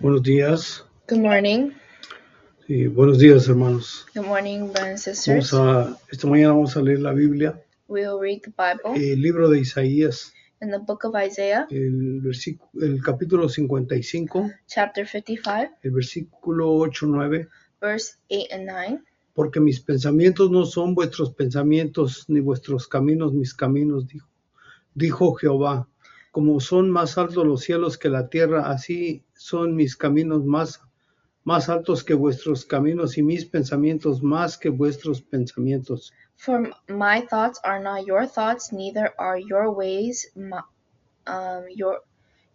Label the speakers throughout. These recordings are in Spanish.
Speaker 1: Buenos días.
Speaker 2: Good morning.
Speaker 1: Sí, buenos días, hermanos.
Speaker 2: Good morning, brothers and sisters.
Speaker 1: Esta mañana vamos a leer la Biblia,
Speaker 2: We will read the Bible
Speaker 1: el libro de Isaías,
Speaker 2: in the book of Isaiah,
Speaker 1: el capítulo 55,
Speaker 2: chapter 55,
Speaker 1: el versículo 8, 9.
Speaker 2: verse 8 and 9.
Speaker 1: Porque mis pensamientos no son vuestros pensamientos, ni vuestros caminos mis caminos, dijo Jehová. Como son más altos los cielos que la tierra, así son mis caminos más altos que vuestros caminos, y mis pensamientos más que vuestros pensamientos.
Speaker 2: For my thoughts are not your thoughts, neither are your ways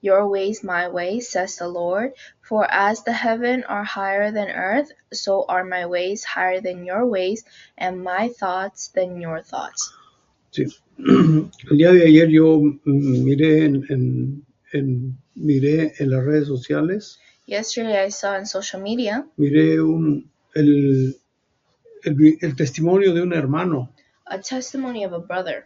Speaker 2: your ways my ways, says the Lord. For as the heaven are higher than earth, so are my ways higher than your ways, and my thoughts than your thoughts.
Speaker 1: Sí. El día de ayer yo miré miré en las redes sociales,
Speaker 2: Yesterday I saw on social media
Speaker 1: miré el testimonio de un hermano.
Speaker 2: a testimony of a brother.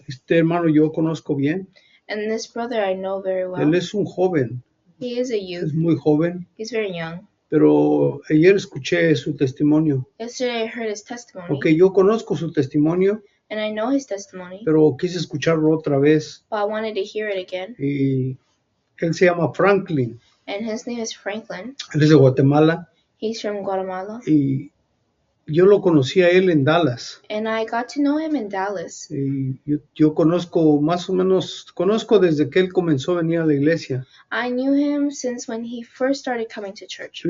Speaker 1: Este hermano yo conozco bien.
Speaker 2: And this brother I know very well.
Speaker 1: Él es un joven.
Speaker 2: He is a youth.
Speaker 1: Es muy joven.
Speaker 2: He's very young.
Speaker 1: Pero ayer escuché su testimonio.
Speaker 2: Yesterday I heard his testimony.
Speaker 1: Okay, yo conozco su testimonio.
Speaker 2: And I know his testimony.
Speaker 1: Pero quise escucharlo otra vez.
Speaker 2: But I wanted to hear it again.
Speaker 1: Y él se llama Franklin.
Speaker 2: And his name is Franklin.
Speaker 1: Él es de Guatemala.
Speaker 2: He's from Guatemala.
Speaker 1: Y yo lo conocí a él en Dallas.
Speaker 2: And I got to know him in Dallas.
Speaker 1: Y yo conozco más o menos, desde que él comenzó a venir a la iglesia.
Speaker 2: I knew him since when he first started coming to church.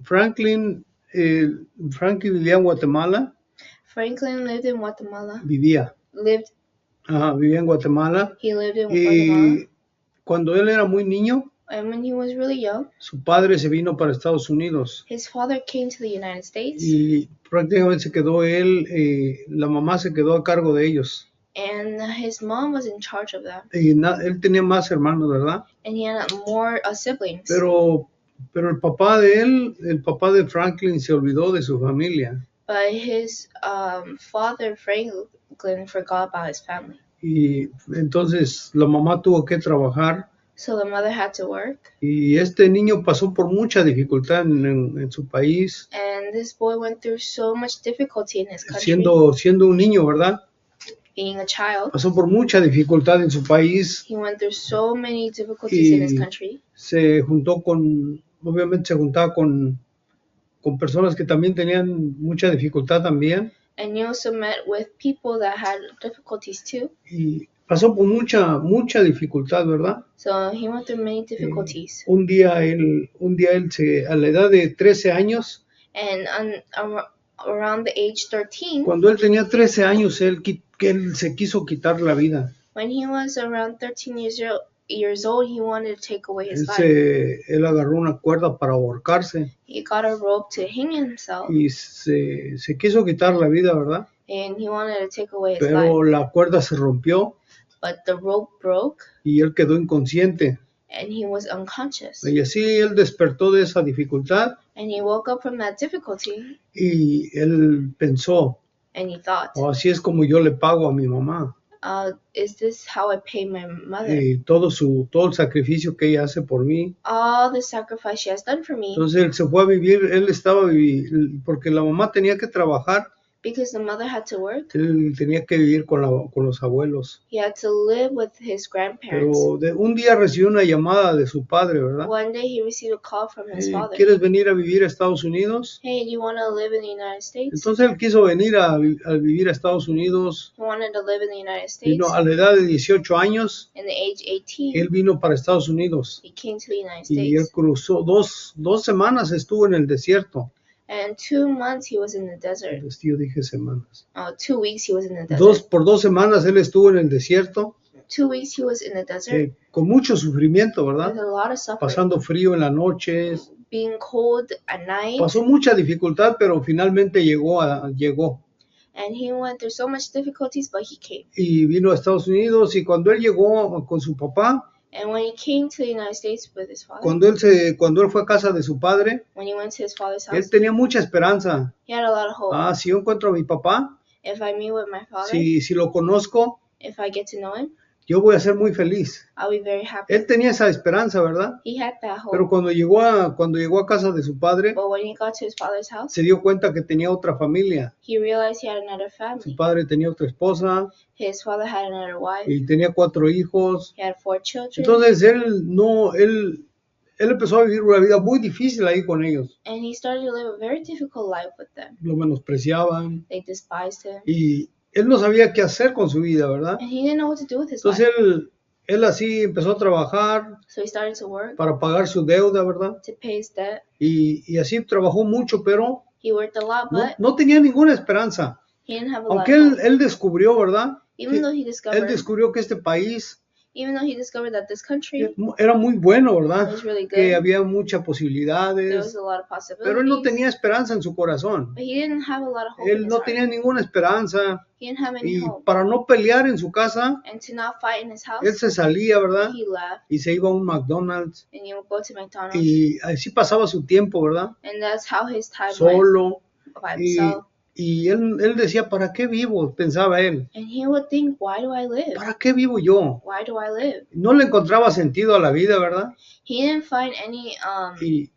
Speaker 1: Franklin vivía en Guatemala.
Speaker 2: Franklin lived in Guatemala.
Speaker 1: Vivía en Guatemala.
Speaker 2: He lived in
Speaker 1: Y
Speaker 2: Guatemala.
Speaker 1: Cuando él era muy niño,
Speaker 2: and when he was really young,
Speaker 1: su padre se vino para Estados Unidos.
Speaker 2: His father came to the United States.
Speaker 1: Y prácticamente se quedó él, la mamá se quedó a cargo de ellos.
Speaker 2: And his mom was in charge of them.
Speaker 1: Y él tenía más hermanos, ¿verdad?
Speaker 2: And he had more siblings.
Speaker 1: Pero el papá de Franklin se olvidó de su familia.
Speaker 2: But his father, Franklin, forgot about his family.
Speaker 1: Y entonces la mamá tuvo que trabajar.
Speaker 2: So the mother had to work.
Speaker 1: Y este niño pasó por mucha dificultad en su país.
Speaker 2: And this boy went through so much difficulty in his country.
Speaker 1: Siendo un niño, ¿verdad?
Speaker 2: Being a child.
Speaker 1: Pasó por mucha dificultad en su país.
Speaker 2: He went through so many difficulties in his country.
Speaker 1: Obviamente se juntaba con personas que también tenían mucha dificultad también.
Speaker 2: And he also met with people that had difficulties too.
Speaker 1: Y pasó por mucha dificultad, ¿verdad?
Speaker 2: So he went through many difficulties.
Speaker 1: Un día él a la edad de 13 años.
Speaker 2: And around the age 13.
Speaker 1: Cuando él tenía 13 años, él se quiso quitar la vida.
Speaker 2: When he was around 13 years old, he wanted to take away his life.
Speaker 1: Él agarró una cuerda para ahorcarse.
Speaker 2: He got a rope to hang himself.
Speaker 1: Y se quiso quitar la vida, ¿verdad?
Speaker 2: And he wanted to take away his life.
Speaker 1: Pero la cuerda se rompió.
Speaker 2: But the rope broke.
Speaker 1: Y él quedó inconsciente.
Speaker 2: And he was unconscious.
Speaker 1: Y así él despertó de esa dificultad.
Speaker 2: And he woke up from that difficulty.
Speaker 1: Y él pensó.
Speaker 2: And he thought.
Speaker 1: Así es como yo le pago a mi mamá.
Speaker 2: Is this how I pay my mother?
Speaker 1: Y todo el sacrificio que ella hace por mí.
Speaker 2: All the sacrifice she has done for me.
Speaker 1: Entonces él se fue a vivir, porque la mamá tenía que trabajar.
Speaker 2: Because the mother had to work.
Speaker 1: Él tenía que vivir con los abuelos.
Speaker 2: He had to live with his grandparents.
Speaker 1: Pero un día recibió una llamada de su padre, ¿verdad?
Speaker 2: One day he received a call from his father.
Speaker 1: ¿Quieres venir a vivir a Estados Unidos?
Speaker 2: Hey, do you want to live in the United States?
Speaker 1: Entonces él quiso venir a vivir a Estados Unidos.
Speaker 2: He wanted to live in the United States.
Speaker 1: Vino a la edad de 18 años.
Speaker 2: In the age 18.
Speaker 1: Él vino para Estados Unidos.
Speaker 2: He came to the United States.
Speaker 1: Y él cruzó dos semanas estuvo en el desierto.
Speaker 2: And 2 months he was in the desert.
Speaker 1: Yo dije semanas.
Speaker 2: 2 weeks he was in the desert.
Speaker 1: Por 2 semanas él estuvo en el desierto.
Speaker 2: 2 weeks he was in the desert.
Speaker 1: Con mucho sufrimiento, ¿verdad?
Speaker 2: With a lot of suffering.
Speaker 1: Pasando frío en las noches.
Speaker 2: Being cold at night.
Speaker 1: Pasó mucha dificultad, pero finalmente llegó.
Speaker 2: And he went through so much difficulties, but he came.
Speaker 1: Y vino a Estados Unidos, y cuando él llegó con su papá.
Speaker 2: And when he came to the United States with his father,
Speaker 1: cuando él fue a casa de su padre,
Speaker 2: when he went to his father's house,
Speaker 1: él tenía mucha esperanza.
Speaker 2: He had a lot of hope.
Speaker 1: Si yo encuentro a mi papá,
Speaker 2: if I meet with my father,
Speaker 1: si lo conozco,
Speaker 2: if I get to know him,
Speaker 1: yo voy a ser muy feliz.
Speaker 2: I'll be very happy.
Speaker 1: Él tenía esa esperanza, ¿verdad?
Speaker 2: He had that hope.
Speaker 1: Pero cuando llegó a casa de su padre,
Speaker 2: But when he got to his father's house,
Speaker 1: se dio cuenta que tenía otra familia.
Speaker 2: he realized he had another
Speaker 1: Su
Speaker 2: family.
Speaker 1: padre tenía otra esposa
Speaker 2: His father had another wife.
Speaker 1: y tenía 4 hijos.
Speaker 2: He had 4 children.
Speaker 1: Entonces él empezó a vivir una vida muy difícil ahí con ellos.
Speaker 2: And he started to live a very difficult life with them.
Speaker 1: Lo menospreciaban
Speaker 2: They despised him.
Speaker 1: y él no sabía qué hacer con su vida, ¿verdad?
Speaker 2: And he didn't know what to do with his
Speaker 1: Entonces
Speaker 2: life.
Speaker 1: él así empezó a trabajar
Speaker 2: So he started to work
Speaker 1: para pagar su deuda, ¿verdad?
Speaker 2: to pay his debt.
Speaker 1: Y así trabajó mucho, pero
Speaker 2: He worked a lot, but
Speaker 1: no tenía ninguna esperanza.
Speaker 2: he didn't have a lot
Speaker 1: Aunque
Speaker 2: of hope.
Speaker 1: él descubrió, ¿verdad?
Speaker 2: Even though he
Speaker 1: Él
Speaker 2: discovered,
Speaker 1: descubrió que este país
Speaker 2: that this country
Speaker 1: era muy bueno, ¿verdad?
Speaker 2: was really
Speaker 1: Que
Speaker 2: good,
Speaker 1: había muchas
Speaker 2: there was
Speaker 1: posibilidades,
Speaker 2: a lot of
Speaker 1: pero él no
Speaker 2: possibilities,
Speaker 1: tenía esperanza en su corazón.
Speaker 2: but he didn't have a lot of hope in
Speaker 1: Él
Speaker 2: his
Speaker 1: no
Speaker 2: heart.
Speaker 1: tenía ninguna esperanza
Speaker 2: He didn't have any
Speaker 1: y
Speaker 2: hope.
Speaker 1: para no pelear en su casa,
Speaker 2: And to not fight in his house,
Speaker 1: él se salía, ¿verdad?
Speaker 2: he left
Speaker 1: Y se iba a un McDonald's
Speaker 2: and he would go to McDonald's.
Speaker 1: y así pasaba su tiempo, ¿verdad?
Speaker 2: And that's how his time
Speaker 1: Solo.
Speaker 2: went by
Speaker 1: Y,
Speaker 2: himself.
Speaker 1: y él decía, ¿para qué vivo? Pensaba él.
Speaker 2: And he would think, why do I live?
Speaker 1: ¿Para qué vivo yo?
Speaker 2: Why do I live?
Speaker 1: No le encontraba sentido a la vida, ¿verdad?
Speaker 2: He didn't find any
Speaker 1: Y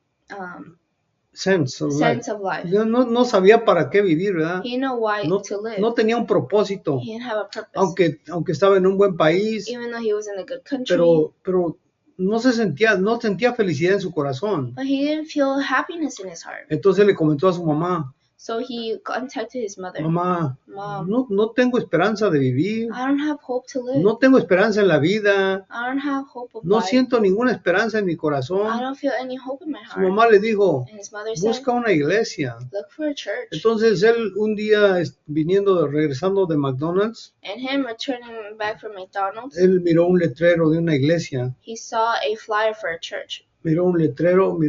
Speaker 1: sense of life.
Speaker 2: sense of life.
Speaker 1: No sabía para qué vivir, ¿verdad?
Speaker 2: He didn't know why
Speaker 1: No,
Speaker 2: to live.
Speaker 1: no tenía un propósito,
Speaker 2: He didn't have a purpose.
Speaker 1: aunque estaba en un buen país,
Speaker 2: Even though he was in a good country,
Speaker 1: pero no sentía felicidad en su corazón.
Speaker 2: but he didn't feel happiness in his heart.
Speaker 1: Entonces le comentó a su mamá,
Speaker 2: So he contacted his mother.
Speaker 1: mamá,
Speaker 2: Mom,
Speaker 1: no tengo esperanza de vivir,
Speaker 2: I don't have hope to live.
Speaker 1: no tengo esperanza en la vida,
Speaker 2: I don't have hope of
Speaker 1: no
Speaker 2: life.
Speaker 1: siento ninguna esperanza en mi
Speaker 2: I
Speaker 1: corazón.
Speaker 2: don't feel any hope in my
Speaker 1: Su
Speaker 2: heart.
Speaker 1: mamá le dijo,
Speaker 2: And his mother said,
Speaker 1: busca una iglesia.
Speaker 2: look for a church.
Speaker 1: Entonces él un día regresando de McDonald's,
Speaker 2: And him returning back from McDonald's,
Speaker 1: él miró un letrero de una iglesia,
Speaker 2: he saw a flyer for a church.
Speaker 1: miró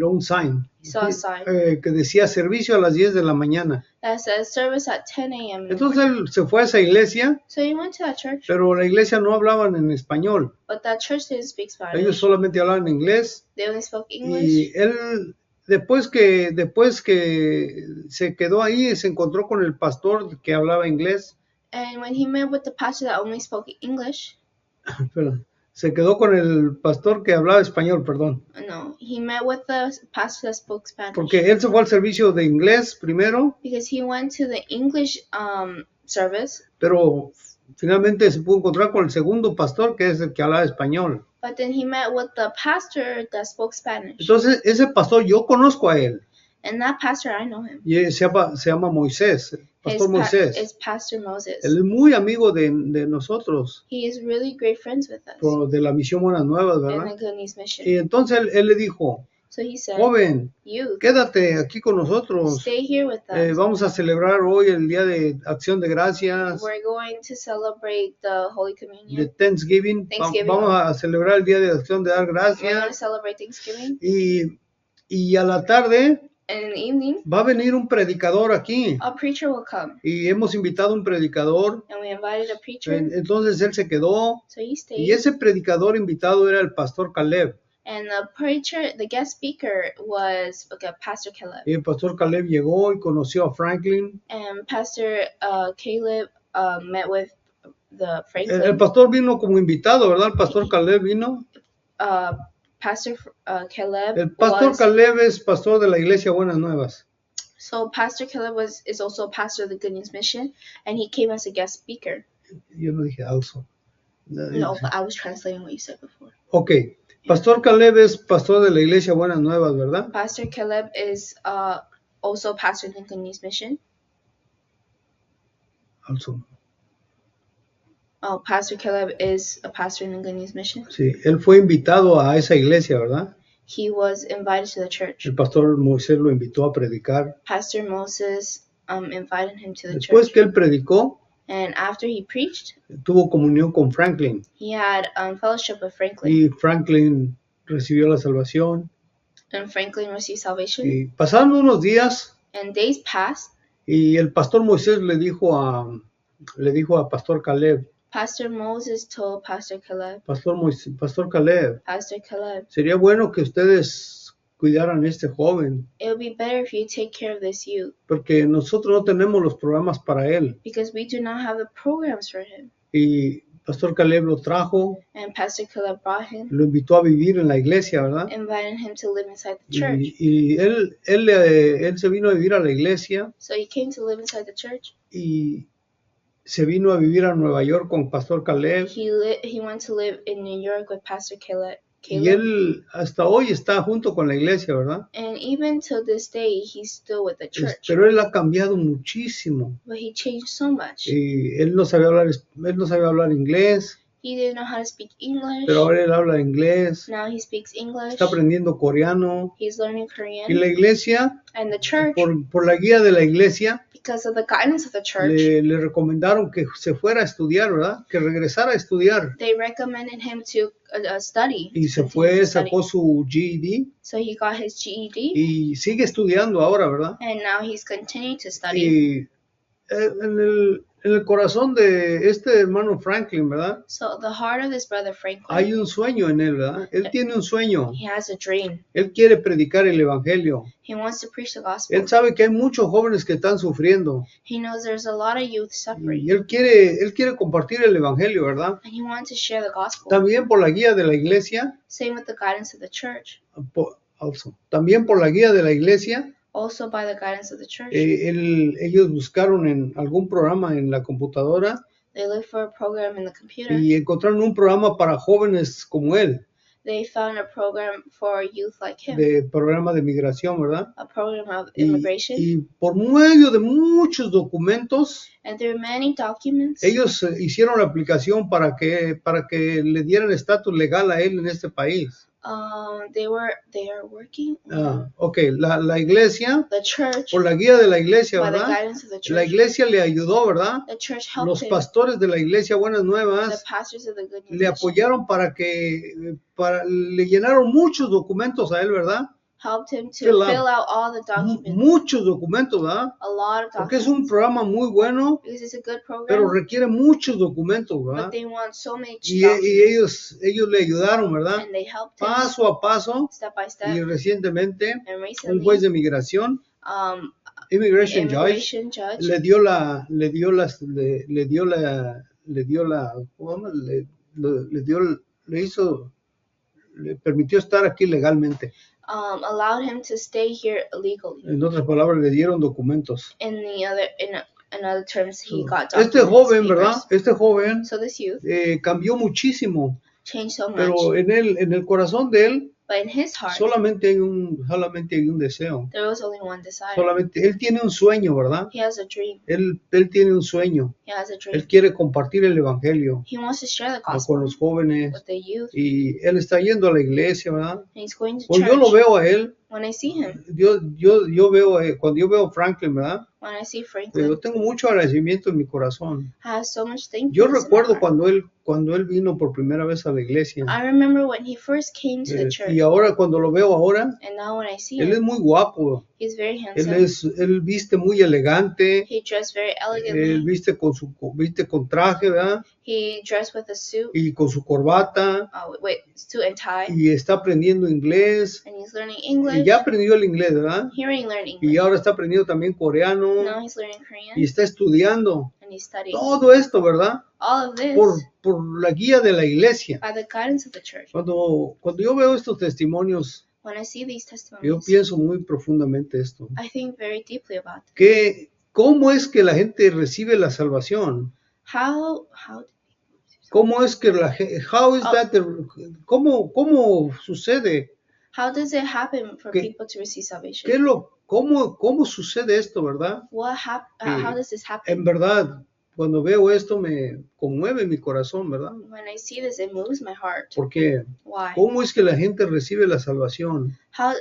Speaker 1: un sign
Speaker 2: He saw a sign
Speaker 1: que decía servicio a las 10 de la mañana.
Speaker 2: that says service at 10 a.m. in the
Speaker 1: Entonces
Speaker 2: morning.
Speaker 1: él se fue a esa iglesia,
Speaker 2: So he went to that church,
Speaker 1: pero la iglesia no hablaban en español.
Speaker 2: but that church didn't speak
Speaker 1: Ellos
Speaker 2: Spanish.
Speaker 1: solamente hablaban inglés.
Speaker 2: They only spoke English.
Speaker 1: Y él, después que se quedó ahí, se encontró con el pastor que hablaba inglés.
Speaker 2: And when he met with the pastor that only spoke English,
Speaker 1: Perdón, se quedó con el pastor que hablaba español, perdón.
Speaker 2: no, he met with the pastor that spoke Spanish.
Speaker 1: Porque él se fue al servicio de inglés primero,
Speaker 2: Because he went to the English service,
Speaker 1: pero finalmente se pudo encontrar con el segundo pastor, que es el que hablaba español.
Speaker 2: but then he met with the pastor that spoke Spanish.
Speaker 1: Entonces, ese pastor, yo conozco a él.
Speaker 2: And that pastor, I know him.
Speaker 1: Y se llama Moisés, Pastor Moisés.
Speaker 2: Is Pastor Moses.
Speaker 1: Él es muy amigo de nosotros,
Speaker 2: He is really great friends with us
Speaker 1: de la Misión Buenas Nuevas,
Speaker 2: in
Speaker 1: ¿verdad?
Speaker 2: the Good News Mission.
Speaker 1: Y entonces él le dijo,
Speaker 2: So he said,
Speaker 1: joven,
Speaker 2: youth,
Speaker 1: quédate aquí con nosotros.
Speaker 2: stay here with us.
Speaker 1: Vamos a celebrar hoy el Día de Acción de Gracias,
Speaker 2: We're going to celebrate the Holy
Speaker 1: de
Speaker 2: Communion.
Speaker 1: Thanksgiving.
Speaker 2: Thanksgiving.
Speaker 1: Vamos a celebrar el Día de Acción de Dar
Speaker 2: We're going to
Speaker 1: Gracias.
Speaker 2: celebrate Thanksgiving.
Speaker 1: Y a la tarde
Speaker 2: And in the evening,
Speaker 1: va a venir un predicador aquí.
Speaker 2: a preacher will come.
Speaker 1: Y hemos invitado a un predicador.
Speaker 2: And we invited a preacher.
Speaker 1: Entonces él se quedó.
Speaker 2: So he
Speaker 1: Y
Speaker 2: stayed.
Speaker 1: ese predicador invitado era el pastor Caleb.
Speaker 2: And the preacher, the guest speaker was Pastor Caleb.
Speaker 1: Y el pastor Caleb llegó y conoció a Franklin.
Speaker 2: And Pastor Caleb met with the
Speaker 1: El
Speaker 2: Franklin.
Speaker 1: pastor vino como invitado, ¿verdad? El pastor Caleb vino.
Speaker 2: Pastor Caleb
Speaker 1: El pastor
Speaker 2: was,
Speaker 1: Caleb es pastor de la iglesia Buenas Nuevas.
Speaker 2: so Pastor Caleb is also a pastor of the Good News Mission, and he came as a guest speaker.
Speaker 1: Yo no dije also.
Speaker 2: No, but I was translating what you said before.
Speaker 1: Ok. Pastor Caleb es pastor de la iglesia Buenas Nuevas, ¿verdad?
Speaker 2: Pastor Caleb is also pastor of the Good News Mission.
Speaker 1: Also.
Speaker 2: Oh, Pastor Caleb is a pastor in the Good News Mission.
Speaker 1: Sí, él fue invitado a esa iglesia, ¿verdad?
Speaker 2: He was invited to the church.
Speaker 1: El pastor Moisés lo invitó a predicar.
Speaker 2: Pastor Moses invited him to the
Speaker 1: Después
Speaker 2: church.
Speaker 1: que él predicó,
Speaker 2: And after he preached,
Speaker 1: tuvo comunión con Franklin.
Speaker 2: he had fellowship with Franklin.
Speaker 1: Y Franklin recibió la salvación.
Speaker 2: And Franklin received salvation.
Speaker 1: Y pasaron unos días
Speaker 2: And days passed.
Speaker 1: y el pastor Moisés le dijo a Pastor Caleb,
Speaker 2: Pastor Moses told Pastor Caleb,
Speaker 1: Pastor Caleb,
Speaker 2: Pastor Caleb,
Speaker 1: sería bueno que ustedes cuidaran a este joven,
Speaker 2: it would be better if you take care of this youth,
Speaker 1: porque nosotros no tenemos los programas para él.
Speaker 2: because we do not have the programs for him.
Speaker 1: Y Pastor Caleb lo trajo,
Speaker 2: and Pastor Caleb brought him,
Speaker 1: lo invitó a vivir en la iglesia, ¿verdad?
Speaker 2: invited him to live inside the church.
Speaker 1: Y él se vino a vivir a la iglesia
Speaker 2: So he came to live inside the church.
Speaker 1: y se vino a vivir a Nueva York con Pastor Caleb.
Speaker 2: He went to live in New York with Pastor Caleb.
Speaker 1: Y él hasta hoy está junto con la iglesia, ¿verdad?
Speaker 2: And even till this day, he's still with the church.
Speaker 1: Pero él ha cambiado muchísimo.
Speaker 2: But he changed so much.
Speaker 1: Y él no sabía hablar inglés,
Speaker 2: He didn't know how to speak English.
Speaker 1: pero ahora él habla inglés.
Speaker 2: Now he speaks English.
Speaker 1: Está aprendiendo coreano.
Speaker 2: He's learning
Speaker 1: Y
Speaker 2: Korean.
Speaker 1: la iglesia,
Speaker 2: And the church,
Speaker 1: por la guía de la iglesia,
Speaker 2: because of the guidance of the church,
Speaker 1: le recomendaron que se fuera a estudiar, ¿verdad? Que regresara a estudiar.
Speaker 2: they recommended him to study.
Speaker 1: Y se
Speaker 2: continue
Speaker 1: fue,
Speaker 2: to study.
Speaker 1: sacó su GED
Speaker 2: So he got his GED,
Speaker 1: y sigue estudiando ahora, ¿verdad?
Speaker 2: and now he's continuing to study.
Speaker 1: Y en el corazón de este hermano Franklin, ¿verdad?
Speaker 2: So the heart of this brother Franklin,
Speaker 1: Hay un sueño en él, ¿verdad? Él tiene un sueño.
Speaker 2: he has a dream.
Speaker 1: Él quiere predicar el evangelio.
Speaker 2: He wants to preach the gospel.
Speaker 1: Él sabe que hay muchos jóvenes que están sufriendo
Speaker 2: He knows there's a lot of youth suffering,
Speaker 1: y él quiere compartir el evangelio, ¿verdad?
Speaker 2: and he wants to share the gospel.
Speaker 1: También por la guía de la iglesia,
Speaker 2: Same with the guidance of the church.
Speaker 1: también por la guía de la iglesia,
Speaker 2: Also by the guidance of the church.
Speaker 1: ellos buscaron en algún programa en la computadora
Speaker 2: They looked for a program in the computer.
Speaker 1: y encontraron un programa para jóvenes como él,
Speaker 2: They found a program for youth like him,
Speaker 1: de programa de migración, ¿verdad?
Speaker 2: a program of
Speaker 1: Y,
Speaker 2: immigration.
Speaker 1: y por medio de muchos documentos,
Speaker 2: And through many documents,
Speaker 1: ellos hicieron la aplicación para que le dieran estatus legal a él en este país.
Speaker 2: they are working.
Speaker 1: Ok, la iglesia,
Speaker 2: The church,
Speaker 1: por la guía de la iglesia,
Speaker 2: by the
Speaker 1: ¿verdad?
Speaker 2: guidance of the
Speaker 1: La
Speaker 2: church,
Speaker 1: iglesia le ayudó, ¿verdad?
Speaker 2: the church helped
Speaker 1: Los
Speaker 2: him.
Speaker 1: pastores de la iglesia Buenas
Speaker 2: The
Speaker 1: Nuevas
Speaker 2: pastors of the Good News
Speaker 1: le
Speaker 2: Mission
Speaker 1: apoyaron le llenaron muchos documentos a él, ¿verdad?
Speaker 2: helped him to
Speaker 1: Fill out.
Speaker 2: fill out all the documents,
Speaker 1: Muchos documentos, ¿verdad?
Speaker 2: a lot of
Speaker 1: Porque es
Speaker 2: documents,
Speaker 1: un programa muy bueno,
Speaker 2: because it's a good
Speaker 1: pero
Speaker 2: program,
Speaker 1: requiere muchos documentos,
Speaker 2: but
Speaker 1: ¿verdad?
Speaker 2: they want so many
Speaker 1: Y
Speaker 2: documents,
Speaker 1: ellos le ayudaron, ¿verdad?
Speaker 2: and they helped him
Speaker 1: Paso a paso.
Speaker 2: step by
Speaker 1: Y
Speaker 2: step.
Speaker 1: recientemente
Speaker 2: And
Speaker 1: un
Speaker 2: recently,
Speaker 1: juez de migración, immigration judge,
Speaker 2: immigration judge
Speaker 1: le dio la le permitió estar aquí legalmente.
Speaker 2: allowed him to stay here legally.
Speaker 1: En otras palabras, le dieron documentos.
Speaker 2: In other terms, he got
Speaker 1: Este
Speaker 2: documents,
Speaker 1: joven,
Speaker 2: papers.
Speaker 1: ¿verdad? Este joven
Speaker 2: So this youth
Speaker 1: cambió muchísimo,
Speaker 2: changed so much,
Speaker 1: pero en el corazón de él
Speaker 2: but in his heart,
Speaker 1: solamente hay un deseo.
Speaker 2: there was only one desire.
Speaker 1: Solamente él tiene un sueño, ¿verdad?
Speaker 2: He has a dream.
Speaker 1: Él tiene un sueño.
Speaker 2: He has a dream.
Speaker 1: Él quiere compartir el evangelio
Speaker 2: He wants to share the
Speaker 1: con
Speaker 2: gospel
Speaker 1: los jóvenes.
Speaker 2: with the youth,
Speaker 1: Y él está yendo a la iglesia, ¿verdad?
Speaker 2: and he's going to
Speaker 1: Cuando
Speaker 2: church.
Speaker 1: yo lo veo a él,
Speaker 2: When I see him,
Speaker 1: cuando yo veo a Franklin, ¿verdad?
Speaker 2: when I see Franklin,
Speaker 1: Yo tengo mucho agradecimiento en mi corazón.
Speaker 2: I have so much thankfulness
Speaker 1: Yo
Speaker 2: in my
Speaker 1: recuerdo
Speaker 2: heart.
Speaker 1: cuando él vino por primera vez a la iglesia.
Speaker 2: I remember when he first came to the church,
Speaker 1: Y ahora cuando lo veo ahora,
Speaker 2: and now when I see
Speaker 1: él es
Speaker 2: him,
Speaker 1: muy guapo.
Speaker 2: he's very handsome.
Speaker 1: Él viste muy elegante.
Speaker 2: He dressed very
Speaker 1: Él
Speaker 2: elegantly.
Speaker 1: viste con traje, ¿verdad?
Speaker 2: He dressed with a suit,
Speaker 1: Y con su corbata.
Speaker 2: with suit and tie,
Speaker 1: Y está aprendiendo inglés.
Speaker 2: and he's learning
Speaker 1: Y
Speaker 2: English.
Speaker 1: ya aprendió el inglés, ¿verdad?
Speaker 2: He already learned
Speaker 1: Y
Speaker 2: English.
Speaker 1: ahora está aprendiendo también coreano.
Speaker 2: Now he's learning Korean,
Speaker 1: Y está estudiando.
Speaker 2: and he's studying.
Speaker 1: Todo esto, ¿verdad?
Speaker 2: All of this
Speaker 1: Por la guía de la iglesia.
Speaker 2: by the guidance of the church.
Speaker 1: Cuando yo veo estos testimonios,
Speaker 2: When I see these
Speaker 1: yo
Speaker 2: testimonies,
Speaker 1: pienso muy profundamente esto.
Speaker 2: I think very deeply about them.
Speaker 1: ¿Cómo es que la gente recibe la salvación?
Speaker 2: How
Speaker 1: ¿Cómo es que cómo sucede?
Speaker 2: how does it happen for
Speaker 1: ¿Qué-
Speaker 2: people to receive salvation?
Speaker 1: ¿Cómo sucede esto, verdad?
Speaker 2: How does this
Speaker 1: En
Speaker 2: happen?
Speaker 1: verdad, cuando veo esto me conmueve mi corazón, ¿verdad?
Speaker 2: When I see this, it moves my heart.
Speaker 1: Porque
Speaker 2: Why?
Speaker 1: ¿cómo es que la gente recibe la salvación?
Speaker 2: How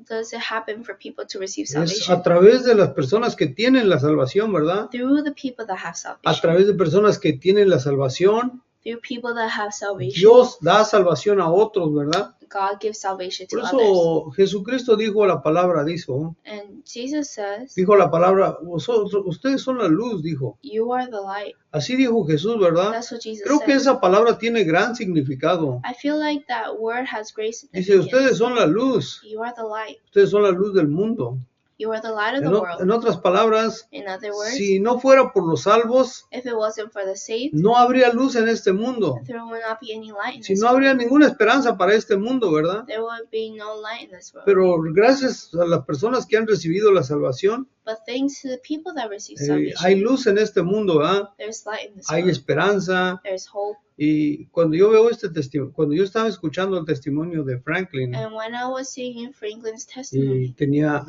Speaker 2: does it happen for people to receive
Speaker 1: Es a
Speaker 2: salvation?
Speaker 1: través de las personas que tienen la salvación, ¿verdad?
Speaker 2: Through the people that have
Speaker 1: A
Speaker 2: salvation.
Speaker 1: través de personas que tienen la salvación,
Speaker 2: Through people that have salvation.
Speaker 1: Dios da salvación a otros, ¿verdad?
Speaker 2: God gives salvation to
Speaker 1: Por
Speaker 2: others.
Speaker 1: eso Jesucristo dijo la palabra,
Speaker 2: And Jesus says,
Speaker 1: dijo la palabra, ustedes son la luz, dijo.
Speaker 2: you are the light.
Speaker 1: Así dijo Jesús, ¿verdad?
Speaker 2: That's what Jesus
Speaker 1: Creo que
Speaker 2: said.
Speaker 1: esa palabra tiene gran significado.
Speaker 2: I feel like that word has great
Speaker 1: Dice,
Speaker 2: significance.
Speaker 1: ustedes son la luz,
Speaker 2: You are the light.
Speaker 1: ustedes son la luz del mundo.
Speaker 2: You are the light of the world.
Speaker 1: En otras palabras,
Speaker 2: In other words,
Speaker 1: si no fuera por los salvos,
Speaker 2: if it wasn't for the saved,
Speaker 1: no habría luz en este mundo.
Speaker 2: there would not be any light in
Speaker 1: Si
Speaker 2: this
Speaker 1: no
Speaker 2: world.
Speaker 1: habría ninguna esperanza para este mundo, ¿verdad?
Speaker 2: There would be no light in this world.
Speaker 1: Pero gracias a las personas que han recibido la salvación,
Speaker 2: But thanks to the people that receive salvation,
Speaker 1: hay luz en este mundo, ¿verdad?
Speaker 2: there's light in this
Speaker 1: Hay
Speaker 2: world.
Speaker 1: esperanza.
Speaker 2: There's hope.
Speaker 1: Y cuando yo veo este testimonio, cuando yo estaba escuchando el testimonio de Franklin,
Speaker 2: And when I was seeing Franklin's
Speaker 1: y
Speaker 2: testimony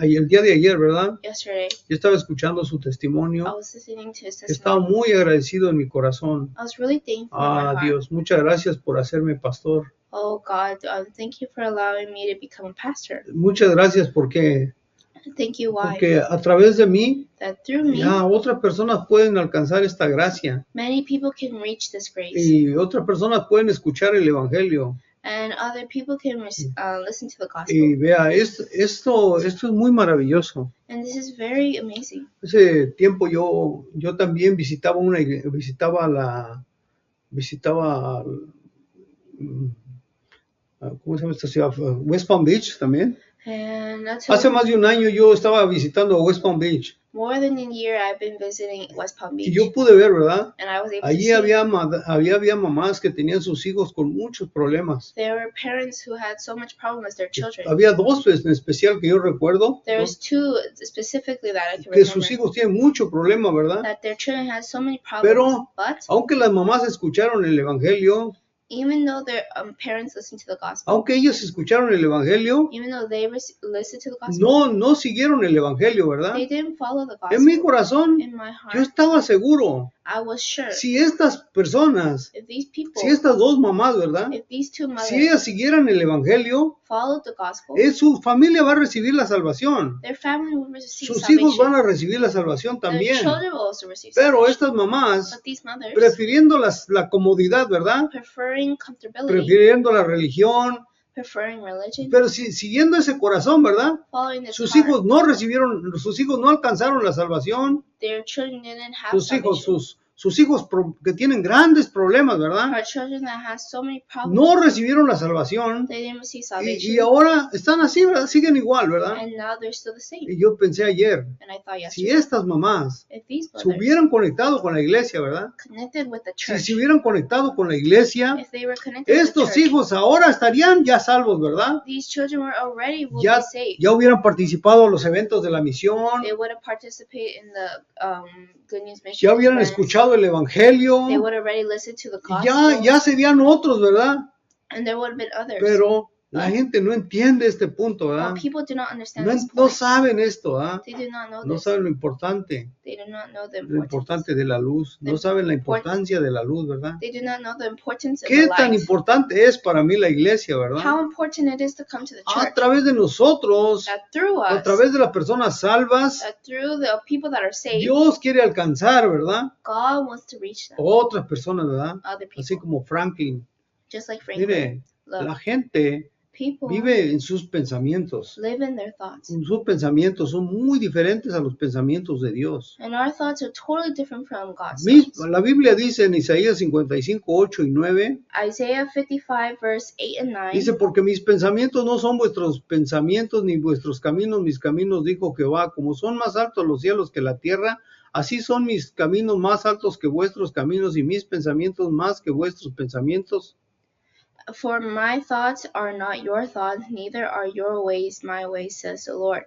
Speaker 1: el día de ayer, ¿verdad?
Speaker 2: yesterday,
Speaker 1: Yo estaba escuchando su
Speaker 2: I
Speaker 1: testimonio.
Speaker 2: was listening to his
Speaker 1: Estaba
Speaker 2: testimony.
Speaker 1: muy agradecido en mi corazón.
Speaker 2: I was really thankful in my heart.
Speaker 1: Dios, muchas gracias por hacerme pastor.
Speaker 2: Oh God, thank you for allowing me to become a pastor.
Speaker 1: Muchas gracias porque
Speaker 2: Thank you, why?
Speaker 1: a través de mí,
Speaker 2: That through me,
Speaker 1: ya otras personas pueden alcanzar esta gracia
Speaker 2: many people can reach this grace.
Speaker 1: y otras personas pueden escuchar el evangelio.
Speaker 2: And other people can listen to the gospel.
Speaker 1: Y vea, esto es muy maravilloso.
Speaker 2: And this is very amazing.
Speaker 1: Hace tiempo yo también visitaba ¿cómo se llama esta ciudad? West Palm Beach también.
Speaker 2: And that's
Speaker 1: Hace más de un año yo estaba visitando West Palm Beach
Speaker 2: more than a year I've been visiting West Palm
Speaker 1: y
Speaker 2: Beach.
Speaker 1: yo pude ver, ¿verdad?
Speaker 2: And I was able to
Speaker 1: Allí
Speaker 2: see
Speaker 1: había mamás que tenían sus hijos con muchos problemas.
Speaker 2: there were parents who had so much problem with their children.
Speaker 1: Había dos en especial que yo recuerdo,
Speaker 2: There was two specifically that I can
Speaker 1: que sus
Speaker 2: remember.
Speaker 1: hijos tienen mucho problema, ¿verdad?
Speaker 2: That their children had so many problems.
Speaker 1: Pero
Speaker 2: But
Speaker 1: aunque las mamás escucharon el evangelio,
Speaker 2: even though their parents listened to the gospel,
Speaker 1: aunque ellos escucharon el evangelio,
Speaker 2: even though they listened to the gospel,
Speaker 1: no siguieron el evangelio, ¿verdad?
Speaker 2: they didn't follow the
Speaker 1: En mi
Speaker 2: gospel.
Speaker 1: corazón,
Speaker 2: In my heart,
Speaker 1: yo estaba seguro,
Speaker 2: I was sure
Speaker 1: si estas personas,
Speaker 2: if these people,
Speaker 1: si estas dos mamás, ¿verdad?
Speaker 2: if these two mothers
Speaker 1: Si ellas siguieran el evangelio,
Speaker 2: followed the gospel,
Speaker 1: su familia va a recibir la salvación.
Speaker 2: their family would receive
Speaker 1: Sus hijos
Speaker 2: salvation.
Speaker 1: van a recibir la salvación
Speaker 2: Their
Speaker 1: también.
Speaker 2: children will also receive
Speaker 1: Pero
Speaker 2: salvation.
Speaker 1: estas mamás,
Speaker 2: But these mothers,
Speaker 1: prefiriendo la comodidad, ¿verdad?
Speaker 2: preferring comfortability,
Speaker 1: Prefiriendo la religión,
Speaker 2: preferring religion,
Speaker 1: pero siguiendo ese corazón, ¿verdad?
Speaker 2: following this
Speaker 1: Sus
Speaker 2: heart,
Speaker 1: hijos sus hijos no alcanzaron la salvación.
Speaker 2: their children didn't have
Speaker 1: Sus hijos,
Speaker 2: salvation.
Speaker 1: sus hijos que tienen grandes problemas, ¿verdad?
Speaker 2: Our children that has so many problems,
Speaker 1: No recibieron la salvación
Speaker 2: they didn't receive
Speaker 1: y
Speaker 2: salvation,
Speaker 1: ahora están así, ¿verdad? Siguen igual, ¿verdad?
Speaker 2: and now they're still the same.
Speaker 1: Y yo pensé ayer,
Speaker 2: And I thought
Speaker 1: si
Speaker 2: yesterday,
Speaker 1: estas mamás
Speaker 2: if these
Speaker 1: se
Speaker 2: mothers
Speaker 1: hubieran conectado con la iglesia, ¿verdad?
Speaker 2: connected with the
Speaker 1: Si
Speaker 2: church,
Speaker 1: se hubieran conectado con la iglesia,
Speaker 2: if they were connected with the
Speaker 1: estos
Speaker 2: church,
Speaker 1: hijos ahora estarían ya salvos, ¿verdad?
Speaker 2: these children were already will
Speaker 1: Ya,
Speaker 2: be saved.
Speaker 1: ya hubieran participado en los eventos de la misión,
Speaker 2: They would have participated in the Good News Mission.
Speaker 1: ya hubieran
Speaker 2: events.
Speaker 1: escuchado el evangelio,
Speaker 2: They would have already listened to the
Speaker 1: y
Speaker 2: gospel,
Speaker 1: ya serían otros, ¿verdad?
Speaker 2: and there would have been others.
Speaker 1: Pero la gente no entiende este punto, ¿verdad?
Speaker 2: But people do not understand
Speaker 1: No,
Speaker 2: this
Speaker 1: no
Speaker 2: point.
Speaker 1: saben esto, ¿ah?
Speaker 2: They do not know
Speaker 1: No
Speaker 2: this.
Speaker 1: saben lo importante
Speaker 2: They do not know the
Speaker 1: de la luz, no
Speaker 2: The
Speaker 1: saben la importancia de la luz, ¿verdad?
Speaker 2: They do not know the importance of
Speaker 1: ¿Qué
Speaker 2: the
Speaker 1: tan
Speaker 2: light.
Speaker 1: importante es para mí la iglesia, verdad?
Speaker 2: How important it is to come to the
Speaker 1: A
Speaker 2: church.
Speaker 1: través de nosotros,
Speaker 2: That through
Speaker 1: a
Speaker 2: us,
Speaker 1: través de las personas salvas,
Speaker 2: that through the people that are saved,
Speaker 1: Dios quiere alcanzar, ¿verdad?
Speaker 2: God wants to reach them.
Speaker 1: Otras personas, ¿verdad?
Speaker 2: Other
Speaker 1: Así
Speaker 2: people,
Speaker 1: como Franklin.
Speaker 2: just like Franklin.
Speaker 1: Mire,
Speaker 2: Look,
Speaker 1: la gente
Speaker 2: people
Speaker 1: vive en sus pensamientos.
Speaker 2: live in their thoughts.
Speaker 1: Sus pensamientos son muy diferentes a los pensamientos de Dios.
Speaker 2: And our thoughts are totally different from God's thoughts.
Speaker 1: La Biblia dice en Isaías 55, 8 y 9,
Speaker 2: Isaiah 55 verse 8 and 9.
Speaker 1: dice, porque mis pensamientos no son vuestros pensamientos, ni vuestros caminos, mis caminos, dijo Jehová, como son más altos los cielos que la tierra, así son mis caminos más altos que vuestros caminos, y mis pensamientos más que vuestros pensamientos.
Speaker 2: For my thoughts are not your thoughts, neither are your ways my ways, says the Lord.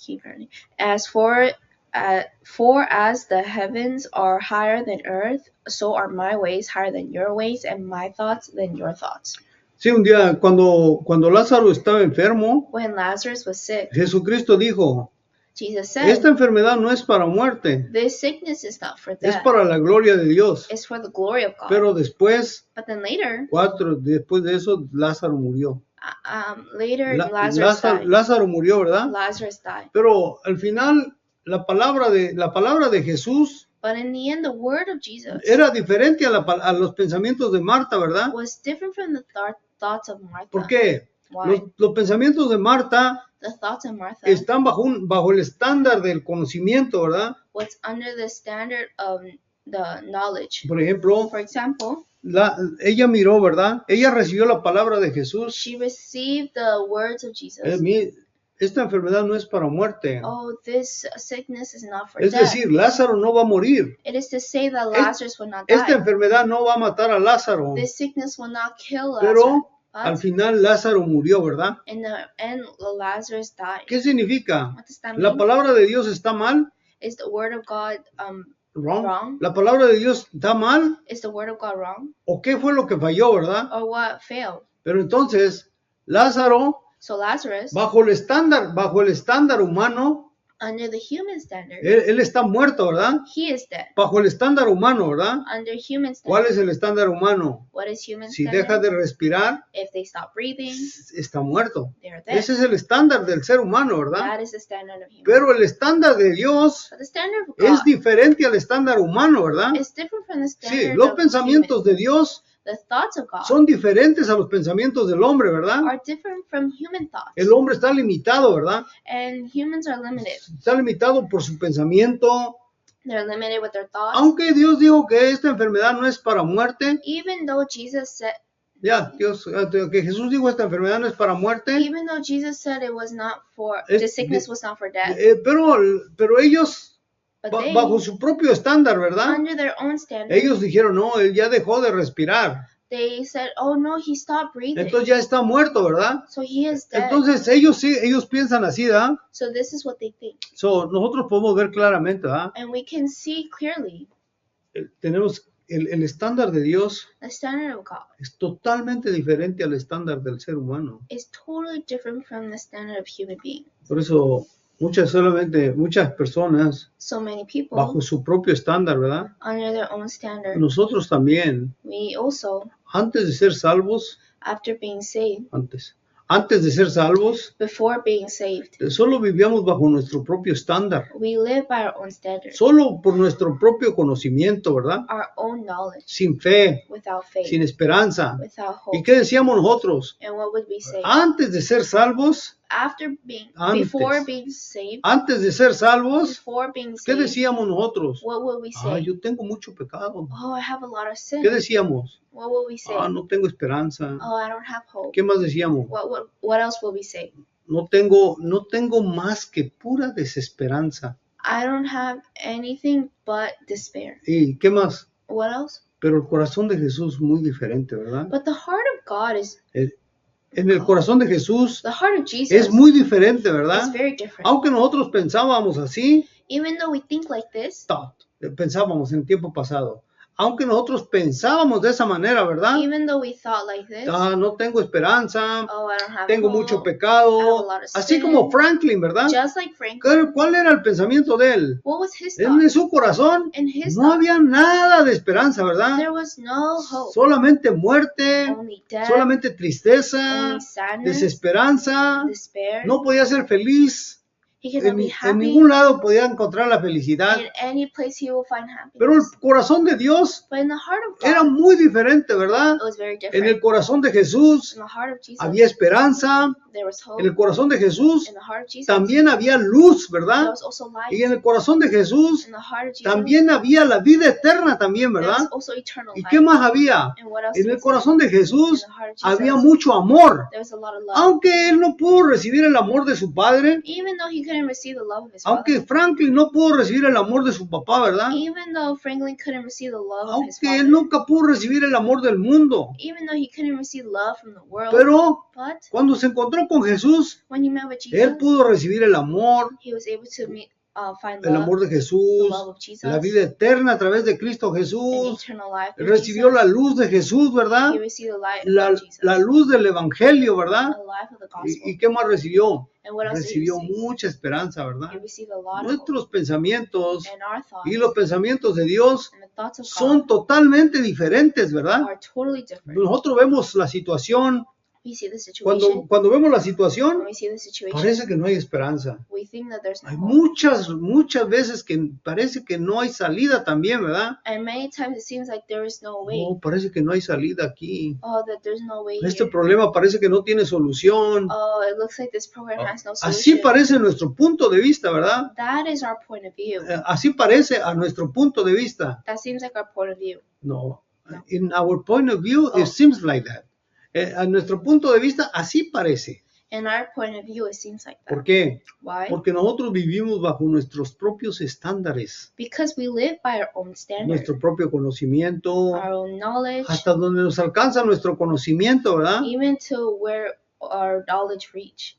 Speaker 2: Keep learning. As for as the heavens are higher than earth, so are my ways higher than your ways, and my thoughts than your thoughts.
Speaker 1: Sí, un día cuando Lázaro estaba enfermo,
Speaker 2: When Lazarus was sick,
Speaker 1: Jesucristo dijo,
Speaker 2: Jesus said,
Speaker 1: esta enfermedad no es para muerte,
Speaker 2: this sickness is not for
Speaker 1: es
Speaker 2: death,
Speaker 1: para la gloria de Dios.
Speaker 2: it's for the glory of God.
Speaker 1: Pero después,
Speaker 2: But then later,
Speaker 1: después de eso, Lázaro murió. Lázaro murió, ¿verdad?
Speaker 2: Lazarus died.
Speaker 1: Pero al final, la palabra de Jesús
Speaker 2: But in the end, the word of Jesus
Speaker 1: era diferente a los pensamientos de Marta, ¿verdad?
Speaker 2: was different from the thoughts of Martha.
Speaker 1: ¿Por qué?
Speaker 2: Why?
Speaker 1: Los pensamientos de Marta
Speaker 2: The thoughts of Martha
Speaker 1: están bajo el estándar del conocimiento, ¿verdad?
Speaker 2: was under the standard of the knowledge.
Speaker 1: Por ejemplo,
Speaker 2: For example,
Speaker 1: ella miró, ¿verdad? Ella recibió la palabra de Jesús.
Speaker 2: she received the words of Jesus.
Speaker 1: esta enfermedad no es para muerte.
Speaker 2: oh, this sickness is not for
Speaker 1: Es
Speaker 2: death.
Speaker 1: decir, Lázaro no va a morir.
Speaker 2: It is to say that
Speaker 1: Es-
Speaker 2: Lazarus will not
Speaker 1: Esta
Speaker 2: die.
Speaker 1: enfermedad no va a matar a Lázaro.
Speaker 2: This sickness will not kill Lazarus.
Speaker 1: Pero al
Speaker 2: But
Speaker 1: final Lázaro murió, ¿verdad?
Speaker 2: in the end, Lazarus died.
Speaker 1: ¿Qué significa?
Speaker 2: What does that
Speaker 1: ¿La
Speaker 2: mean?
Speaker 1: palabra de Dios está mal?
Speaker 2: Is the word of God
Speaker 1: Wrong.
Speaker 2: wrong?
Speaker 1: ¿La palabra de Dios está mal?
Speaker 2: Is the word of God wrong?
Speaker 1: ¿O qué fue lo que falló, verdad?
Speaker 2: Or what failed?
Speaker 1: Pero entonces, Lázaro,
Speaker 2: So Lazarus,
Speaker 1: bajo el estándar humano,
Speaker 2: under the human standard,
Speaker 1: él está muerto, ¿verdad?
Speaker 2: he is dead.
Speaker 1: Bajo el estándar humano, ¿verdad?
Speaker 2: Under human
Speaker 1: ¿Cuál
Speaker 2: standard,
Speaker 1: es el estándar humano?
Speaker 2: what is human
Speaker 1: Si
Speaker 2: standard?
Speaker 1: deja de respirar,
Speaker 2: If they stop breathing,
Speaker 1: está muerto.
Speaker 2: they're dead.
Speaker 1: Ese es el estándar del ser humano, ¿verdad?
Speaker 2: That is the standard of human.
Speaker 1: Pero el estándar de Dios
Speaker 2: But the standard of
Speaker 1: es
Speaker 2: God
Speaker 1: diferente al estándar humano, ¿verdad?
Speaker 2: is different from the
Speaker 1: Sí,
Speaker 2: standard
Speaker 1: los
Speaker 2: of
Speaker 1: pensamientos
Speaker 2: human.
Speaker 1: de Dios
Speaker 2: The thoughts of God
Speaker 1: son diferentes a los pensamientos del hombre, ¿verdad?
Speaker 2: are different from human thoughts.
Speaker 1: El hombre está limitado, ¿verdad?
Speaker 2: And humans are limited.
Speaker 1: Está limitado por su pensamiento.
Speaker 2: They're limited with their thoughts.
Speaker 1: Aunque Dios dijo que esta enfermedad no es para muerte,
Speaker 2: Even though Jesus said,
Speaker 1: que Jesús dijo esta enfermedad no es para muerte,
Speaker 2: even though Jesus said it was not for,
Speaker 1: Es-
Speaker 2: the sickness was not for death,
Speaker 1: pero ellos,
Speaker 2: but they,
Speaker 1: bajo su propio estándar, ¿verdad?
Speaker 2: under their own standard,
Speaker 1: Ellos dijeron, no, él ya dejó de respirar,
Speaker 2: they said, oh no, he stopped breathing.
Speaker 1: entonces ya está muerto, ¿verdad?
Speaker 2: So he is dead.
Speaker 1: Entonces ellos piensan así, ¿verdad?
Speaker 2: So this is what they think.
Speaker 1: Nosotros podemos ver claramente, ¿verdad?
Speaker 2: And we can see clearly
Speaker 1: Tenemos el estándar de Dios
Speaker 2: the standard of God
Speaker 1: es totalmente diferente al estándar del ser humano.
Speaker 2: is totally different from the standard of human being.
Speaker 1: Por eso muchas personas
Speaker 2: So many people,
Speaker 1: bajo su propio estándar, ¿verdad?
Speaker 2: under their own standard,
Speaker 1: Nosotros también,
Speaker 2: we also,
Speaker 1: antes de ser salvos,
Speaker 2: after being saved,
Speaker 1: antes de ser salvos,
Speaker 2: before being saved,
Speaker 1: solo vivíamos bajo nuestro propio estándar,
Speaker 2: we live by our own standard,
Speaker 1: solo por nuestro propio conocimiento, ¿verdad?
Speaker 2: our own knowledge,
Speaker 1: Sin fe,
Speaker 2: without faith,
Speaker 1: sin esperanza.
Speaker 2: without
Speaker 1: ¿Y
Speaker 2: hope.
Speaker 1: qué decíamos nosotros?
Speaker 2: And what would we say?
Speaker 1: Antes de ser salvos,
Speaker 2: After being,
Speaker 1: Antes.
Speaker 2: before being saved,
Speaker 1: antes de ser salvos,
Speaker 2: before being
Speaker 1: ¿qué
Speaker 2: saved,
Speaker 1: decíamos nosotros?
Speaker 2: what would we say?
Speaker 1: Yo tengo mucho pecado.
Speaker 2: Oh, I have a lot of sin.
Speaker 1: ¿Qué decíamos?
Speaker 2: What would we say?
Speaker 1: No tengo esperanza.
Speaker 2: Oh, I don't have hope.
Speaker 1: ¿Qué más decíamos?
Speaker 2: What else will we say?
Speaker 1: No tengo más que pura desesperanza.
Speaker 2: I don't have anything but despair.
Speaker 1: ¿Y qué más?
Speaker 2: What else?
Speaker 1: Pero el corazón de Jesús es muy diferente, ¿verdad?
Speaker 2: But the heart of God is,
Speaker 1: En el corazón de Jesús
Speaker 2: the heart of Jesus
Speaker 1: es muy diferente,
Speaker 2: is
Speaker 1: ¿verdad?
Speaker 2: very different.
Speaker 1: Aunque nosotros pensábamos así,
Speaker 2: Even though we think like this,
Speaker 1: pensábamos en el tiempo pasado. Aunque nosotros pensábamos de esa manera, ¿verdad?
Speaker 2: even though we thought like this,
Speaker 1: No tengo esperanza,
Speaker 2: oh, I don't have
Speaker 1: tengo
Speaker 2: hope,
Speaker 1: mucho
Speaker 2: I have a
Speaker 1: pecado.
Speaker 2: lot of
Speaker 1: Así
Speaker 2: sin.
Speaker 1: como Franklin, ¿verdad?
Speaker 2: Just like Franklin,
Speaker 1: ¿Cuál era el pensamiento de él?
Speaker 2: what was his
Speaker 1: En
Speaker 2: thought?
Speaker 1: su corazón
Speaker 2: In his
Speaker 1: no
Speaker 2: thought,
Speaker 1: había nada de esperanza, ¿verdad?
Speaker 2: there was no hope,
Speaker 1: Solamente muerte,
Speaker 2: only death,
Speaker 1: solamente tristeza,
Speaker 2: only sadness,
Speaker 1: desesperanza.
Speaker 2: despair.
Speaker 1: No podía ser feliz.
Speaker 2: He could not be
Speaker 1: En
Speaker 2: happy.
Speaker 1: ningún lado podía encontrar la felicidad.
Speaker 2: In any place he will find
Speaker 1: Pero el
Speaker 2: happiness.
Speaker 1: corazón de Dios
Speaker 2: But in the heart of
Speaker 1: era
Speaker 2: God,
Speaker 1: muy diferente, ¿verdad?
Speaker 2: it was very
Speaker 1: En
Speaker 2: different.
Speaker 1: el corazón de Jesús
Speaker 2: In the heart of Jesus,
Speaker 1: había esperanza.
Speaker 2: there was hope.
Speaker 1: En el corazón de Jesús
Speaker 2: In the heart of Jesus,
Speaker 1: también había luz,
Speaker 2: there
Speaker 1: ¿verdad?
Speaker 2: was also light.
Speaker 1: Y en el corazón de Jesús
Speaker 2: In the heart of Jesus,
Speaker 1: también había la vida eterna también,
Speaker 2: there
Speaker 1: ¿verdad?
Speaker 2: was also eternal
Speaker 1: ¿Y
Speaker 2: life.
Speaker 1: qué más había?
Speaker 2: And what else
Speaker 1: En el
Speaker 2: was
Speaker 1: corazón de Jesús
Speaker 2: in the heart of Jesus?
Speaker 1: había mucho amor.
Speaker 2: There was a lot of love.
Speaker 1: Aunque él no pudo recibir el amor de su padre,
Speaker 2: Even though he couldn't receive the love of his father,
Speaker 1: aunque Franklin no pudo recibir el amor de su papá, ¿verdad?
Speaker 2: even though Franklin couldn't receive the love of his
Speaker 1: Aunque
Speaker 2: father,
Speaker 1: él nunca pudo recibir el amor del mundo.
Speaker 2: even though he couldn't receive love from the world,
Speaker 1: Pero
Speaker 2: but
Speaker 1: cuando se encontró con Jesús,
Speaker 2: when he met with Jesus,
Speaker 1: él pudo recibir el amor,
Speaker 2: he was able to find
Speaker 1: el
Speaker 2: love,
Speaker 1: amor de
Speaker 2: the
Speaker 1: Jesús,
Speaker 2: love of Jesus,
Speaker 1: la vida eterna a través de Cristo
Speaker 2: and
Speaker 1: Jesús.
Speaker 2: eternal life through
Speaker 1: Recibió
Speaker 2: Jesus.
Speaker 1: la luz de Jesús, ¿verdad?
Speaker 2: He received the light
Speaker 1: La,
Speaker 2: of Jesus,
Speaker 1: la luz del Evangelio, ¿verdad?
Speaker 2: the life of the gospel.
Speaker 1: ¿Y qué más recibió?
Speaker 2: And what else did he
Speaker 1: Recibió
Speaker 2: receive?
Speaker 1: mucha esperanza, ¿verdad?
Speaker 2: He received a lot of hope.
Speaker 1: Nuestros pensamientos
Speaker 2: And our thoughts
Speaker 1: y los pensamientos de Dios
Speaker 2: and the thoughts of
Speaker 1: son
Speaker 2: God
Speaker 1: totalmente diferentes, ¿verdad?
Speaker 2: are totally different.
Speaker 1: Nosotros vemos la situación,
Speaker 2: We see the situation.
Speaker 1: cuando vemos la
Speaker 2: When
Speaker 1: situación,
Speaker 2: we see the situation,
Speaker 1: parece que no hay esperanza.
Speaker 2: we think that there's no
Speaker 1: Hay
Speaker 2: hope.
Speaker 1: muchas veces que parece que no hay salida también, ¿verdad?
Speaker 2: And many times it seems like there is no way.
Speaker 1: Oh, parece que no hay salida aquí.
Speaker 2: Oh, that there's no way
Speaker 1: Este
Speaker 2: here.
Speaker 1: problema parece que no tiene solución.
Speaker 2: Oh, it looks like this program has no
Speaker 1: Así
Speaker 2: solution.
Speaker 1: parece nuestro punto de vista, ¿verdad?
Speaker 2: That is our point of view.
Speaker 1: Así parece a nuestro punto de vista.
Speaker 2: That seems like our point of view.
Speaker 1: No. In our point of view,
Speaker 2: Oh.
Speaker 1: it seems like that. A nuestro punto de vista, así parece.
Speaker 2: In our point of view, it seems like
Speaker 1: ¿Por
Speaker 2: that.
Speaker 1: qué?
Speaker 2: Why?
Speaker 1: Porque nosotros vivimos bajo nuestros propios estándares,
Speaker 2: Because we live by our own standards,
Speaker 1: nuestro propio conocimiento,
Speaker 2: our own knowledge,
Speaker 1: hasta donde nos alcanza nuestro conocimiento, ¿verdad?
Speaker 2: even to where our knowledge reach.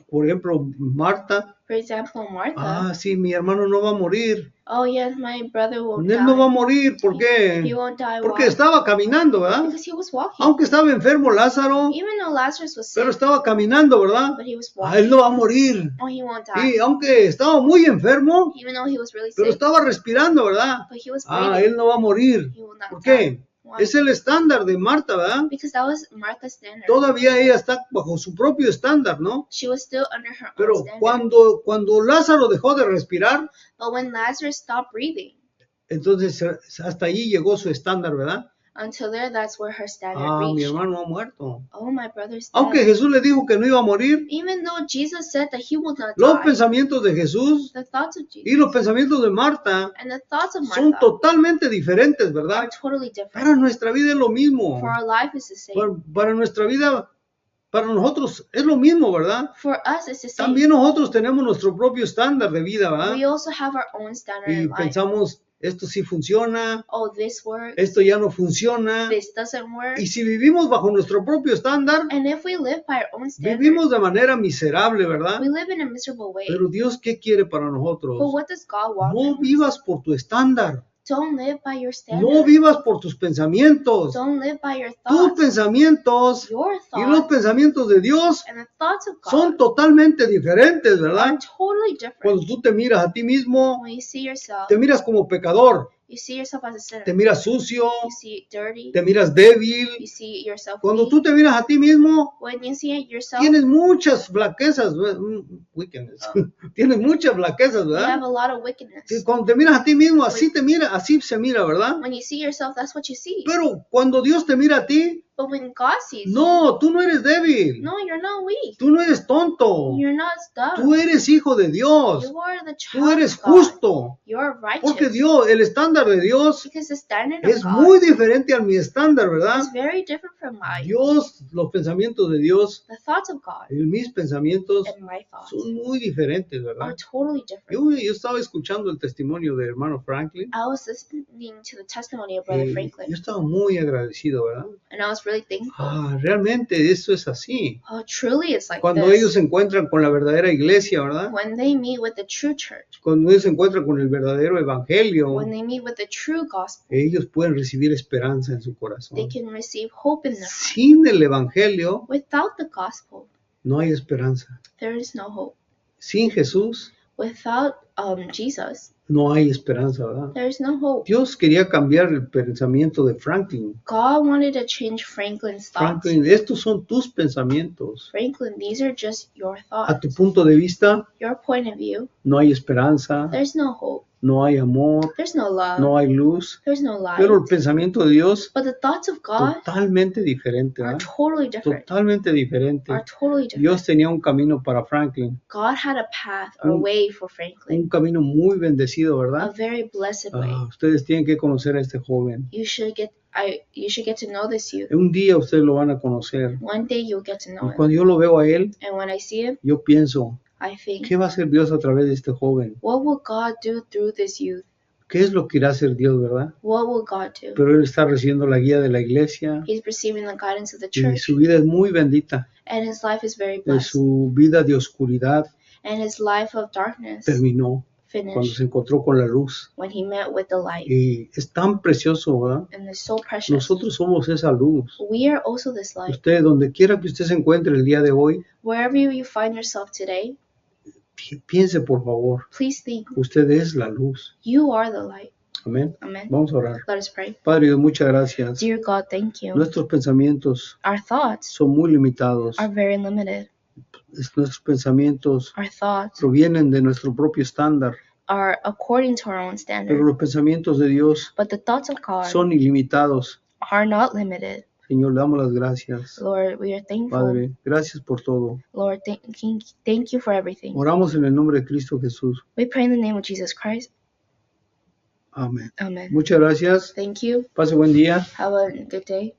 Speaker 1: Por ejemplo, Marta,
Speaker 2: For example, Martha.
Speaker 1: sí, mi hermano no va a morir.
Speaker 2: Oh yes, my brother won't
Speaker 1: Él no va a
Speaker 2: die.
Speaker 1: morir, ¿por
Speaker 2: He
Speaker 1: qué?
Speaker 2: won't die.
Speaker 1: Porque
Speaker 2: Why?
Speaker 1: estaba caminando, ¿verdad?
Speaker 2: Because he was walking.
Speaker 1: Aunque estaba enfermo Lázaro,
Speaker 2: Even though Lazarus was
Speaker 1: pero
Speaker 2: sick,
Speaker 1: estaba caminando, ¿verdad?
Speaker 2: but he was
Speaker 1: Él
Speaker 2: walking.
Speaker 1: no va a morir.
Speaker 2: Oh, he won't
Speaker 1: Y
Speaker 2: die.
Speaker 1: aunque estaba muy enfermo,
Speaker 2: Even though he was really
Speaker 1: pero
Speaker 2: sick,
Speaker 1: estaba respirando, ¿verdad?
Speaker 2: but he was breathing.
Speaker 1: Él no va a morir.
Speaker 2: He will not
Speaker 1: ¿Por
Speaker 2: die.
Speaker 1: qué?
Speaker 2: Why?
Speaker 1: Es el estándar de Marta, ¿verdad?
Speaker 2: Because that was Martha's standard.
Speaker 1: Todavía ella está bajo su propio estándar, ¿no?
Speaker 2: She was still under her own
Speaker 1: Pero
Speaker 2: standard.
Speaker 1: cuando Lázaro dejó de respirar,
Speaker 2: But when Lazarus stopped breathing,
Speaker 1: entonces hasta allí llegó su estándar, ¿verdad?
Speaker 2: until there, that's where her standard
Speaker 1: Mi
Speaker 2: reached.
Speaker 1: hermano ha muerto.
Speaker 2: Oh, my brother's
Speaker 1: Aunque
Speaker 2: dead.
Speaker 1: Jesús le dijo que no iba a morir,
Speaker 2: Even though Jesus said that he would not
Speaker 1: los
Speaker 2: die,
Speaker 1: pensamientos de Jesús
Speaker 2: the thoughts of
Speaker 1: y
Speaker 2: Jesus
Speaker 1: los pensamientos de Marta
Speaker 2: and the thoughts of
Speaker 1: son
Speaker 2: Martha
Speaker 1: totalmente diferentes,
Speaker 2: are
Speaker 1: ¿verdad?
Speaker 2: totally different.
Speaker 1: Para nuestra vida es lo mismo.
Speaker 2: For our life is the same.
Speaker 1: Para nuestra vida, para nosotros es lo mismo, ¿verdad?
Speaker 2: For us, it's the same.
Speaker 1: También nosotros tenemos nuestro propio estándar de vida, ¿verdad?
Speaker 2: We also have our own standard
Speaker 1: Y
Speaker 2: in life.
Speaker 1: pensamos, esto sí funciona,
Speaker 2: Oh, this works.
Speaker 1: esto ya no funciona.
Speaker 2: This doesn't work.
Speaker 1: Y si vivimos bajo nuestro propio estándar,
Speaker 2: And if we live by our own standard,
Speaker 1: vivimos de manera miserable, ¿verdad?
Speaker 2: we live in a miserable way.
Speaker 1: Pero Dios, ¿qué quiere para
Speaker 2: But
Speaker 1: nosotros?
Speaker 2: what does God want
Speaker 1: No
Speaker 2: from us?
Speaker 1: vivas por tu estándar,
Speaker 2: Don't live by your
Speaker 1: no
Speaker 2: standard.
Speaker 1: vivas por tus pensamientos.
Speaker 2: Don't live by your
Speaker 1: Tus
Speaker 2: thoughts.
Speaker 1: pensamientos
Speaker 2: Your
Speaker 1: y los
Speaker 2: thoughts
Speaker 1: pensamientos de Dios
Speaker 2: and the thoughts of
Speaker 1: son
Speaker 2: God
Speaker 1: totalmente diferentes,
Speaker 2: are
Speaker 1: ¿verdad?
Speaker 2: totally
Speaker 1: Cuando
Speaker 2: different.
Speaker 1: tú te miras a ti mismo,
Speaker 2: When you see yourself,
Speaker 1: te miras como pecador,
Speaker 2: you see yourself as a sinner.
Speaker 1: te miras sucio,
Speaker 2: You see dirty.
Speaker 1: te miras débil.
Speaker 2: You see yourself
Speaker 1: Cuando
Speaker 2: weak.
Speaker 1: tú te miras a ti mismo,
Speaker 2: When you see yourself,
Speaker 1: tienes muchas flaquezas, weakness. Tienes muchas flaquezas,
Speaker 2: you have
Speaker 1: ¿verdad?
Speaker 2: a lot of wickedness.
Speaker 1: Que cuando te miras a ti mismo, así te mira, así se mira, ¿verdad?
Speaker 2: When you see yourself, that's what you see.
Speaker 1: Pero cuando Dios te mira a ti,
Speaker 2: But when God sees you,
Speaker 1: no, tú no eres débil,
Speaker 2: no, you're not weak.
Speaker 1: tú no eres tonto,
Speaker 2: You're not
Speaker 1: tú
Speaker 2: dumb.
Speaker 1: eres hijo de Dios,
Speaker 2: You are the
Speaker 1: tú
Speaker 2: child
Speaker 1: eres
Speaker 2: of God.
Speaker 1: justo,
Speaker 2: You're righteous.
Speaker 1: porque Dios, el estándar de Dios
Speaker 2: Because the standard of
Speaker 1: es
Speaker 2: God
Speaker 1: muy diferente a mi estándar, ¿verdad?
Speaker 2: is very different from mine.
Speaker 1: Dios, los pensamientos de Dios,
Speaker 2: The thoughts of God
Speaker 1: mis pensamientos
Speaker 2: and my thoughts
Speaker 1: son muy diferentes,
Speaker 2: are
Speaker 1: ¿verdad?
Speaker 2: totally different.
Speaker 1: Yo estaba escuchando el testimonio del hermano Franklin.
Speaker 2: I was listening to the testimony of Brother
Speaker 1: Yo
Speaker 2: Franklin,
Speaker 1: estaba muy agradecido, ¿verdad?
Speaker 2: and I was really thankful.
Speaker 1: Realmente eso es así.
Speaker 2: Oh, truly it's like
Speaker 1: Cuando
Speaker 2: this.
Speaker 1: ellos se encuentran con la verdadera iglesia, ¿verdad?
Speaker 2: When they meet with the true church,
Speaker 1: Cuando ellos se encuentran con el verdadero evangelio,
Speaker 2: when they meet with the true gospel,
Speaker 1: ellos pueden recibir esperanza en su
Speaker 2: they
Speaker 1: corazón.
Speaker 2: can receive hope in their heart.
Speaker 1: Sin el evangelio
Speaker 2: Without the gospel,
Speaker 1: no hay esperanza.
Speaker 2: there is no hope.
Speaker 1: Sin Jesús
Speaker 2: Without Jesus,
Speaker 1: no hay esperanza, ¿verdad?
Speaker 2: there is no hope.
Speaker 1: Dios quería cambiar el pensamiento de Franklin.
Speaker 2: God wanted to change Franklin's thoughts.
Speaker 1: Franklin, estos son tus pensamientos.
Speaker 2: Franklin, these are just your
Speaker 1: A tu
Speaker 2: thoughts.
Speaker 1: punto de vista,
Speaker 2: Your point of view,
Speaker 1: no hay esperanza,
Speaker 2: there's no hope.
Speaker 1: no hay amor,
Speaker 2: There's no love.
Speaker 1: no hay luz.
Speaker 2: There's no light.
Speaker 1: Pero el pensamiento de Dios,
Speaker 2: But the thoughts of God
Speaker 1: totalmente diferente,
Speaker 2: are
Speaker 1: ¿verdad?
Speaker 2: totally different.
Speaker 1: Totalmente diferente.
Speaker 2: Are totally different.
Speaker 1: Dios tenía un camino para Franklin,
Speaker 2: God had a path or
Speaker 1: Un-
Speaker 2: way for Franklin.
Speaker 1: un camino muy bendecido,
Speaker 2: A
Speaker 1: ¿verdad?
Speaker 2: very blessed way.
Speaker 1: Ustedes tienen que conocer a este joven.
Speaker 2: You should get to know this youth.
Speaker 1: Un día ustedes lo van a conocer.
Speaker 2: One day you'll get to know
Speaker 1: Y
Speaker 2: him.
Speaker 1: cuando yo lo veo a él,
Speaker 2: And when I see him,
Speaker 1: yo pienso,
Speaker 2: I think,
Speaker 1: ¿qué va a hacer Dios a través de este joven?
Speaker 2: what will God do through this youth?
Speaker 1: ¿Qué es lo que irá a hacer Dios, verdad?
Speaker 2: What will God do?
Speaker 1: Pero él está recibiendo la guía de la iglesia
Speaker 2: He's receiving the guidance of the
Speaker 1: y
Speaker 2: church,
Speaker 1: su vida es muy bendita.
Speaker 2: and his life is very
Speaker 1: Y
Speaker 2: blessed.
Speaker 1: su vida de oscuridad
Speaker 2: And his life of darkness
Speaker 1: terminó cuando
Speaker 2: finished
Speaker 1: se encontró con la luz.
Speaker 2: when he met with the light.
Speaker 1: Y es tan precioso, ¿verdad?
Speaker 2: And it's so precious.
Speaker 1: Nosotros somos esa luz.
Speaker 2: We are also this light.
Speaker 1: Usted, donde quiera que usted se encuentre el día de hoy,
Speaker 2: Wherever you find yourself today,
Speaker 1: piense por favor,
Speaker 2: please think,
Speaker 1: usted es la luz.
Speaker 2: you are the light.
Speaker 1: Amén.
Speaker 2: Amen.
Speaker 1: Vamos a orar.
Speaker 2: Let us pray.
Speaker 1: Padre Dios, muchas gracias.
Speaker 2: Dear God, thank you.
Speaker 1: Nuestros pensamientos
Speaker 2: Our thoughts
Speaker 1: son muy limitados.
Speaker 2: are very limited.
Speaker 1: Nuestros pensamientos
Speaker 2: Our thoughts
Speaker 1: provienen de nuestro propio estándar,
Speaker 2: are according to our own
Speaker 1: pero
Speaker 2: standard.
Speaker 1: los pensamientos de Dios
Speaker 2: But the thoughts of God
Speaker 1: son ilimitados.
Speaker 2: are not limited.
Speaker 1: Señor, le damos las gracias.
Speaker 2: Lord, we are thankful.
Speaker 1: Padre, gracias por todo.
Speaker 2: Lord, thank you for everything.
Speaker 1: Oramos en el nombre de Cristo Jesús.
Speaker 2: We pray in the name of Jesus Christ.
Speaker 1: Amén.
Speaker 2: Amen.
Speaker 1: Muchas gracias.
Speaker 2: Thank you.
Speaker 1: Pase buen día.
Speaker 2: Have a good day.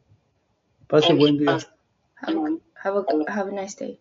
Speaker 1: Pase buen día.
Speaker 2: Have a nice day.